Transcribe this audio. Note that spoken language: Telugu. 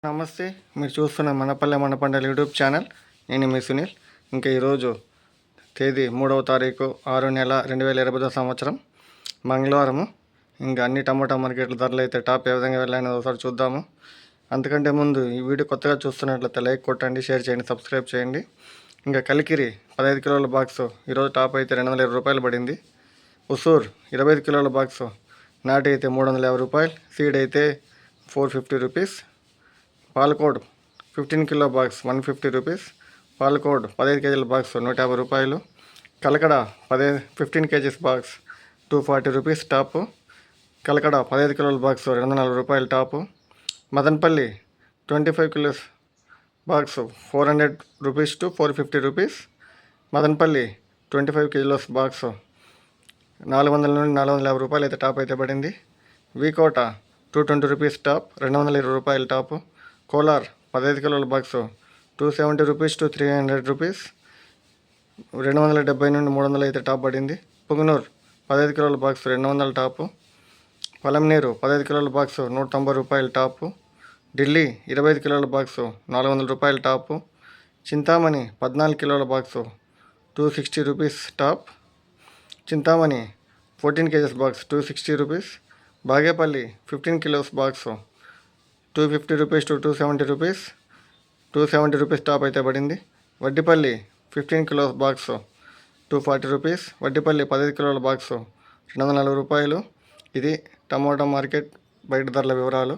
నమస్తే, మీరు చూస్తున్న మనపల్లె మన పంటల యూట్యూబ్ ఛానల్. నేను మీ సునీల్. ఇంకా ఈరోజు తేదీ 3వ తారీఖు 6వ నెల 2020 సంవత్సరం మంగళవారము. ఇంకా అన్ని టమాటా మార్కెట్ల ధరలు అయితే టాప్ ఏ విధంగా వెళ్ళాయని ఒకసారి చూద్దాము. అంతకంటే ముందు ఈ వీడియో కొత్తగా చూస్తున్నట్లయితే లైక్ కొట్టండి, షేర్ చేయండి, సబ్స్క్రైబ్ చేయండి. ఇంకా కలికిరి 15 కిలోల బాక్సు ఈరోజు టాప్ అయితే 220 రూపాయలు పడింది. ఉసూర్ 25 కిలోల బాక్సు నాటి అయితే 350 రూపాయలు, సీడ్ అయితే 450 rupees. Palacode 15 kilo box 150 rupees. Palacode 15 కేజీల బాక్స్ 150 రూపాయలు. Kalakada 15 kgs box 240 rupees top. Kalakada 15 కిలోల బాక్స్ 240 రూపాయలు top. Madanapalle 25 kilos box 400 rupees to 450 rupees. Madanapalle 25 kilos box 400 నుండి 450 రూపాయలు అయితే టాప్ అయితే పడింది. వీకోట 220 రూపీస్ టాప్, 220 రూపాయలు టాపు. కోలార్ 15 కిలోల బాక్సు 270 రూపీస్ టు 300 రూపీస్, 270 నుండి 300 అయితే టాప్ పడింది. పుంగనూరు 15 కిలోల బాక్సు 200 టాపు. పలంనేరు 15 కిలోల బాక్సు 190 రూపాయలు టాపు. ఢిల్లీ 25 కిలోల బాక్సు 400 రూపాయలు టాపు. చింతామణి 14 కిలోల box 260 rupees top. Chintamani 14 kgs box 260 rupees. Bagepalli 15 kilos box 250 rupees to 270 rupees, 270 rupees top అయితే పడింది. Vaddipalli 15 kilos box 240 rupees. Vaddipalli 15 కిలోల బాక్సు 240 రూపాయలు. ఇది టమోటా మార్కెట్ బయట ధరల వివరాలు.